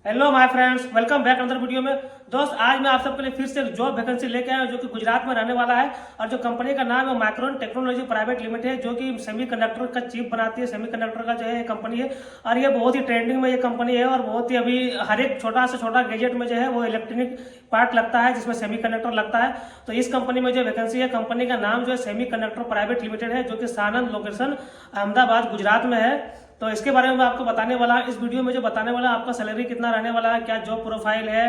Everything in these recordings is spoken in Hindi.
Hello my friends, welcome back another video में। दोस्त, आज मैं आप सबके लिए फिर से एक जॉब वैकेंसी लेके आया हूं जो कि गुजरात में रहने वाला है। और जो कंपनी का नाम है माइक्रोन टेक्नोलॉजी प्राइवेट लिमिटेड है, जो कि सेमीकंडक्टर का चिप बनाती है। सेमीकंडक्टर का जो है कंपनी है और ये बहुत ही ट्रेंडिंग में ये कंपनी है। और बहुत ही अभी हर एक छोटा से छोटा गैजेट में जो है वो इलेक्ट्रॉनिक पार्ट लगता है जिसमें सेमीकंडक्टर लगता है। तो इस कंपनी में जो वैकेंसी है, कंपनी का नाम जो है सेमीकंडक्टर प्राइवेट लिमिटेड है, जो कि सानंद लोकेशन अहमदाबाद गुजरात में है। तो इसके बारे में मैं आपको बताने वाला इस वीडियो में जो बताने वाला आपका सैलरी कितना रहने वाला है, क्या जॉब प्रोफाइल है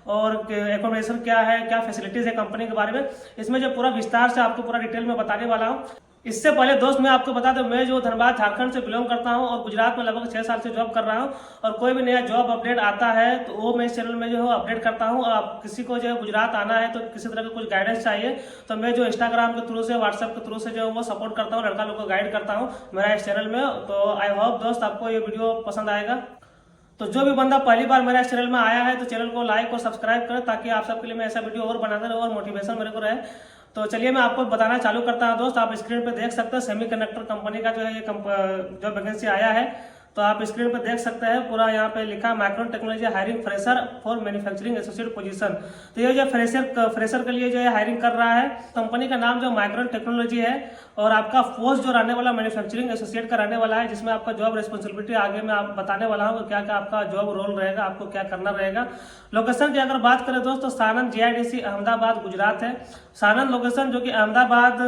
और एकोमोडेशन क्या है, क्या फैसिलिटीज है कंपनी के बारे में। इसमें जो पूरा विस्तार से आपको पूरा डिटेल में बताने वाला हूँ। इससे पहले दोस्त मैं आपको बता दूं, मैं जो धनबाद झारखंड से बिलोंग करता हूं और गुजरात में लगभग 6 साल से जॉब कर रहा हूं। और कोई भी नया जॉब अपडेट आता है तो वो मैं इस चैनल में जो है अपडेट करता हूं। और आप किसी को जो है गुजरात आना है तो किसी तरह का कुछ गाइडेंस चाहिए तो मैं जो इंस्टाग्राम के थ्रू से, व्हाट्सएप के थ्रू से जो है वो सपोर्ट करता हूँ, लड़का लोग को गाइड करता हूँ मेरा इस चैनल में। तो आई होप दोस्त आपको ये वीडियो पसंद आएगा। तो जो भी बंदा पहली बार मेरा इस चैनल में आया है तो चैनल को लाइक और सब्सक्राइब करें, ताकि आप सबके लिए मैं ऐसा वीडियो और बनाता रहूं और मोटिवेशन मेरे को रहे। तो चलिए मैं आपको बताना चालू करता हूं। दोस्त, आप स्क्रीन पे देख सकते हैं सेमीकंडक्टर कंपनी का जो है ये जो वैकेंसी आया है। तो आप स्क्रीन पे देख सकते हैं पूरा यहाँ पे लिखा micron technology hiring fresher for manufacturing associate position. तो ये जो फ्रेशर के लिए जो है हायरिंग कर रहा है। कंपनी का नाम जो माइक्रोन टेक्नोलॉजी है और आपका पोस्ट जो रहने वाला मैन्युफैक्चरिंग एसोसिएट का रहने वाला है, जिसमें आपका जॉब रिस्पॉन्सिबिलिटी आगे मैं आप बताने वाला हूँ क्या क्या आपका जॉब रोल रहेगा, आपको क्या करना रहेगा। लोकेशन की अगर बात करें दोस्तों, सानंद जीआईडीसी अहमदाबाद गुजरात है। सानंद लोकेशन जो कि अहमदाबाद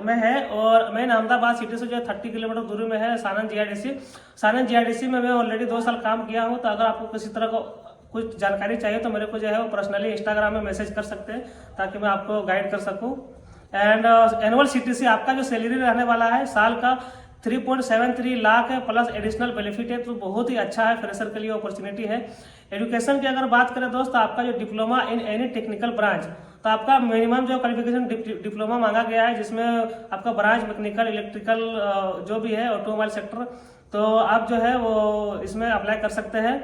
में है और मेन अहमदाबाद सिटी से जो है 30 किलोमीटर दूरी में है सानंद जीआईडीसी। सानंद जीआईडीसी में मैं ऑलरेडी 2 साल काम किया हूँ। तो अगर आपको किसी तरह का कुछ जानकारी चाहिए तो मेरे को जो है वो पर्सनली इंस्टाग्राम में मैसेज कर सकते हैं, ताकि मैं आपको गाइड कर सकूँ। एंड एनुअल सीटीसी आपका जो सैलरी रहने वाला है साल का 3.73 लाख है, प्लस एडिशनल बेनिफिट है। तो बहुत ही अच्छा है, फ्रेशर के लिए अपॉर्चुनिटी है। एजुकेशन की अगर बात करें दोस्त, आपका जो diploma in any technical branch, तो आपका मिनिमम जो क्वालिफिकेशन डिप्लोमा मांगा गया है, जिसमें आपका ब्रांच मैकेनिकल, इलेक्ट्रिकल जो भी है, ऑटोमोबाइल सेक्टर, तो आप जो है वो इसमें अप्लाई कर सकते हैं।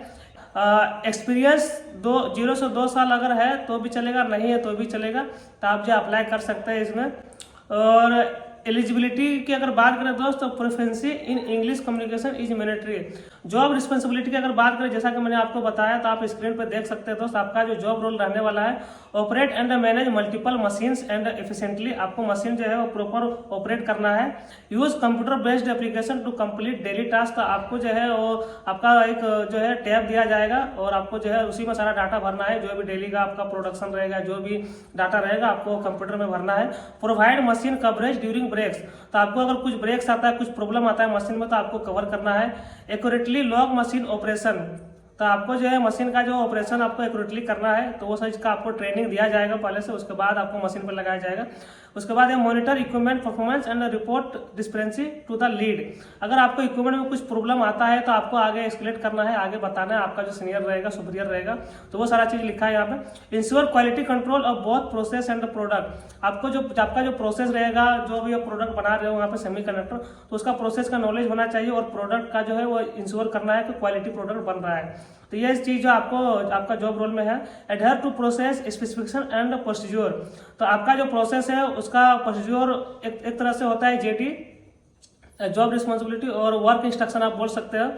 एक्सपीरियंस 0 से 2 साल अगर है तो भी चलेगा, नहीं है तो भी चलेगा। तो आप जो अप्लाई कर सकते हैं इसमें। और एलिजिबिलिटी की अगर बात करें दोस्त, तो proficiency in English communication is mandatory. Job responsibility की अगर बात करें, जैसा कि मैंने आपको बताया, तो आप स्क्रीन पर देख सकते हैं दोस्त, आपका जो जॉब रोल रहने वाला है, operate and manage multiple machines and efficiently. आपको मशीन जो है वो प्रॉपर ऑपरेट करना है। Use computer based application to complete daily task. आपको जो है वो आपका एक जो है टैब दिया जाएगा और आपको जो है उसी में सारा डाटा भरना है। जो भी डेली का आपका प्रोडक्शन रहेगा, जो भी डाटा रहेगा, आपको कंप्यूटर में भरना है। Provide machine coverage during breaks. तो आपको अगर कुछ ब्रेक्स आता है, कुछ प्रॉब्लम आता है मशीन में, तो आपको कवर करना है। Accurately log machine operation. तो आपको जो है मशीन का जो ऑपरेशन आपको एक्यूरेटली करना है, तो वो चीज का आपको ट्रेनिंग दिया जाएगा पहले से, उसके बाद आपको मशीन पर लगाया जाएगा। उसके बाद ये monitor equipment performance and report discrepancy to the lead. अगर आपको इक्विपमेंट में कुछ प्रॉब्लम आता है तो आपको आगे एक्सप्लेन करना है, आगे बताना है, आपका जो सीनियर रहेगा, सुपीरियर रहेगा, तो वो सारा चीज लिखा है यहाँ पे। Ensure quality control of both process and product. आपको जो आपका जो प्रोसेस रहेगा, जो भी प्रोडक्ट बना रहे हो वहाँ पे सेमीकंडक्टर, तो उसका प्रोसेस का नॉलेज होना चाहिए और प्रोडक्ट का जो है वो इंश्योर करना है कि क्वालिटी प्रोडक्ट बन रहा है। तो ये चीज जो आपको आपका जॉब रोल में है। Adhere to process specification and procedure. तो आपका जो प्रोसेस है उसका प्रोसीज्योर एक तरह से होता है जेटी, जॉब रिस्पॉन्सिबिलिटी, और वर्क इंस्ट्रक्शन आप बोल सकते हो।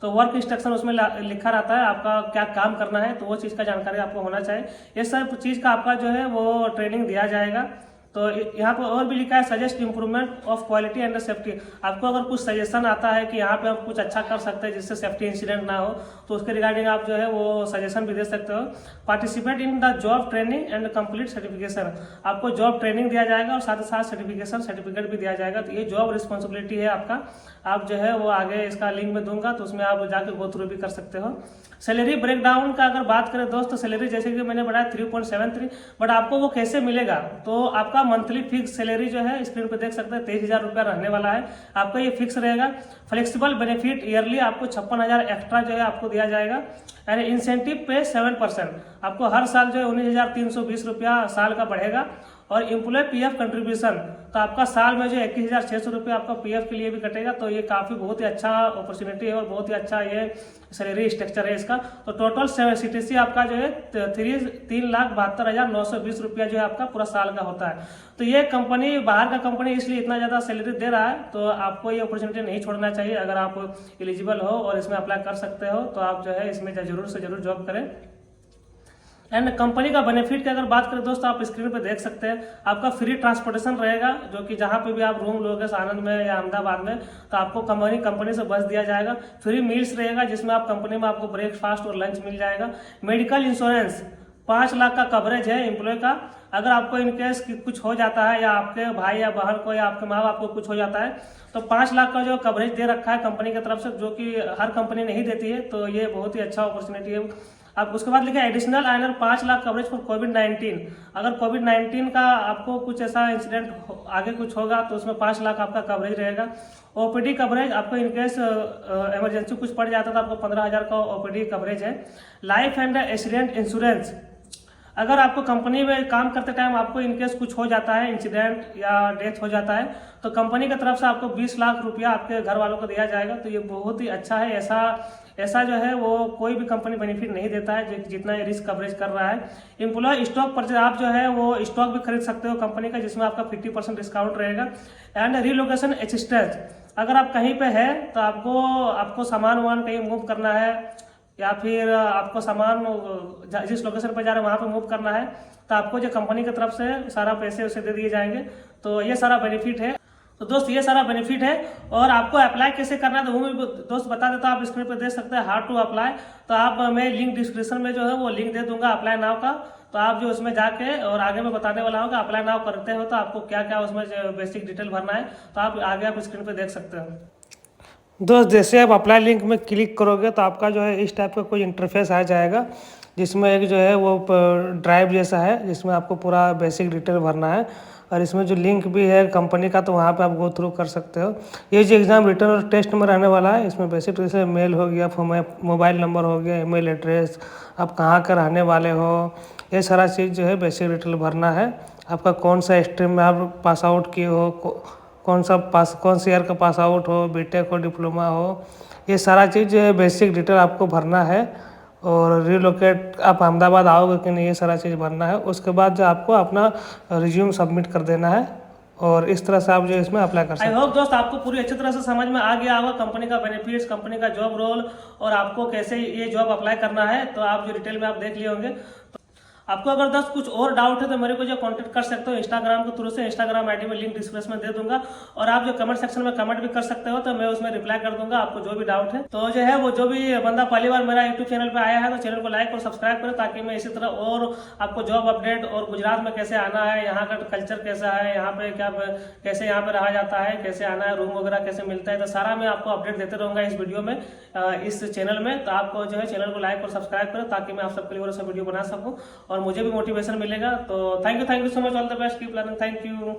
तो वर्क इंस्ट्रक्शन उसमें लिखा रहता है आपका क्या काम करना है, तो वो चीज़ का जानकारी आपको होना चाहिए। ये सब चीज़ का आपका जो है वो ट्रेनिंग दिया जाएगा। तो यहाँ पर और भी लिखा है suggest improvement of quality and safety. आपको अगर कुछ सजेशन आता है कि यहाँ पे आप कुछ अच्छा कर सकते हैं जिससे सेफ्टी इंसिडेंट ना हो, तो उसके रिगार्डिंग आप जो है वो सजेशन भी दे सकते हो। Participate in the job training and complete certification. आपको जॉब ट्रेनिंग दिया जाएगा और साथ ही साथ सर्टिफिकेट भी दिया जाएगा। तो ये जॉब रिस्पॉन्सिबिलिटी है आपका। आप जो है वो आगे इसका लिंक में दूंगा, तो उसमें आप जाके गो थ्रू भी कर सकते हो। सैलरी ब्रेकडाउन का अगर बात करें दोस्त, तो सैलरी जैसे कि मैंने बताया 3.73, बट आपको वो कैसे मिलेगा, तो आपका मंथली फिक्स सैलरी जो है स्क्रीन पे देख सकते हैं 23,000 रुपया रहने वाला है। आपका ये फिक्स रहेगा। फ्लेक्सिबल बेनिफिट ईयरली आपको 56,000 एक्स्ट्रा जो है आपको दिया जाएगा। यानी इंसेंटिव पे 7%। आपको हर साल जो है 19,320 रुपया साल का बढ़ेगा। और एम्प्लॉय पीएफ कंट्रीब्यूशन तो आपका साल में जो 21,600 रुपये आपका PF के लिए भी कटेगा। तो ये काफ़ी बहुत ही अच्छा अपॉर्चुनिटी है और बहुत ही अच्छा ये सैलरी स्ट्रक्चर है इसका। तो टोटल CTC आपका जो है 3,72,920 रुपया जो है आपका पूरा साल का होता है। तो ये कंपनी बाहर का कंपनी इसलिए इतना ज़्यादा सैलरी दे रहा है, तो आपको ये अपॉर्चुनिटी नहीं छोड़ना चाहिए। अगर आप एलिजिबल हो और इसमें अप्लाई कर सकते हो तो आप जो है इसमें जरूर से जरूर जॉब करें। एंड कंपनी का बेनिफिट की अगर बात करें दोस्तों, आप स्क्रीन पे देख सकते हैं आपका फ्री ट्रांसपोर्टेशन रहेगा, जो कि जहाँ पे भी आप रूम लोगे सानंद में या अहमदाबाद में, तो आपको कंपनी से बस दिया जाएगा। फ्री मील्स रहेगा जिसमें आप कंपनी में आपको ब्रेकफास्ट और लंच मिल जाएगा। मेडिकल इंश्योरेंस 5 लाख का कवरेज है एम्प्लॉय का। अगर आपको इनकेस कुछ हो जाता है या आपके भाई या बहन को या आपके माँ बाप को कुछ हो जाता है तो 5 लाख का जो कवरेज दे रखा है कंपनी की तरफ से, जो कि हर कंपनी नहीं देती है। तो ये बहुत ही अच्छा अपॉर्चुनिटी है। आप उसके बाद लिखे एडिशनल आइनर 5 लाख कवरेज फॉर कोविड-19। अगर कोविड-19 का आपको कुछ ऐसा इंसिडेंट आगे कुछ होगा तो उसमें 5 लाख आपका कवरेज रहेगा। OPD कवरेज आपको इनकेस इमरजेंसी कुछ पड़ जाता तो आपको 15,000 का OPD कवरेज है। लाइफ एंड एक्सीडेंट इंश्योरेंस, अगर आपको कंपनी में काम करते टाइम आपको इनकेस कुछ हो जाता है, इंसिडेंट या डेथ हो जाता है, तो कंपनी की तरफ से आपको 20 लाख रुपया आपके घर वालों को दिया जाएगा। तो ये बहुत ही अच्छा है। ऐसा जो है वो कोई भी कंपनी बेनिफिट नहीं देता है जितना ये रिस्क कवरेज कर रहा है। एम्प्लॉय स्टॉक परचेज, आप जो है वो स्टॉक भी खरीद सकते हो कंपनी का, जिसमें आपका 50% डिस्काउंट रहेगा। एंड रिलोकेशन असिस्टेंस, अगर आप कहीं पे है तो आपको सामान वामान कहीं मूव करना है या फिर आपको सामान जिस लोकेशन पर जा रहे हैं वहाँ पे मूव करना है, तो आपको जो कंपनी की तरफ से सारा पैसे उसे दे दिए जाएंगे। तो ये सारा बेनिफिट है। तो दोस्त ये सारा बेनिफिट है। और आपको अप्लाई कैसे करना है तो वो भी दोस्त बता देता हूँ, आप स्क्रीन पर देख सकते हैं हाउ टू अप्लाई। तो आप मैं लिंक डिस्क्रिप्शन में जो है वो लिंक दे दूंगा अप्लाई नाउ का। तो आप जो उसमें जाके और आगे मैं बताने वाला हूँ कि अप्लाई नाउ करते हो तो आपको क्या क्या उसमें बेसिक डिटेल भरना है। तो आप आगे आप स्क्रीन पर देख सकते हैं। दोस्त जैसे आप अप्लाई लिंक में क्लिक करोगे तो आपका जो है इस टाइप का कोई इंटरफेस आ जाएगा, जिसमें एक जो है वो ड्राइव जैसा है जिसमें आपको पूरा बेसिक डिटेल भरना है। और इसमें जो लिंक भी है कंपनी का तो वहाँ पे आप गो थ्रू कर सकते हो। ये जो एग्ज़ाम रिटर्न और टेस्ट में रहने वाला है, इसमें बेसिक जैसे मेल हो गया, मोबाइल नंबर हो गया, ईमेल एड्रेस, आप कहाँ के रहने वाले हो, ये सारा चीज़ जो है बेसिक डिटेल भरना है। आपका कौन सा स्ट्रीम में आप पास आउट किए हो, कौन सा ईयर का पास आउट हो, बीटेक हो, डिप्लोमा हो, ये सारा चीज़ जो है बेसिक डिटेल आपको भरना है। और रिलोकेट आप अहमदाबाद आओगे कि नहीं, ये सारा चीज़ भरना है। उसके बाद जो आपको अपना रिज्यूम सबमिट कर देना है और इस तरह से आप जो इसमें अप्लाई कर सकते हैं। आई होप दोस्त आपको पूरी अच्छी तरह से समझ में आ गया होगा कंपनी का बेनिफिट्स, कंपनी का जॉब रोल और आपको कैसे ये जॉब अप्लाई करना है। तो आप जो डिटेल में आप देख लिए होंगे। आपको अगर दोस्त कुछ और डाउट है तो मेरे को जो कांटेक्ट कर सकते हो इंस्टाग्राम के थ्रू से। इंस्टाग्राम आईडी में लिंक डिस्क्रिप्शन में दे दूंगा और आप जो कमेंट सेक्शन में कमेंट भी कर सकते हो, तो मैं उसमें रिप्लाई कर दूंगा आपको जो भी डाउट है। तो जो है वो जो भी बंदा पहली बार मेरा यूट्यूब चैनल पे आया है तो चैनल को लाइक और सब्सक्राइब करें, ताकि मैं इसी तरह और आपको जॉब अपडेट और गुजरात में कैसे आना है, यहाँ का कल्चर कैसा है, यहाँ पे कैसे यहाँ पे रहा जाता है, कैसे आना है, रूम वगैरह कैसे मिलता है, तो सारा मैं आपको अपडेट देते रहूंगा इस वीडियो में, इस चैनल में। तो आपको जो है चैनल को लाइक और सब्सक्राइब करें ताकि मैं आप सबके लिए और सब वीडियो बना सकूँ और मुझे भी मोटिवेशन मिलेगा। तो thank you so much, all the best, keep learning, thank you.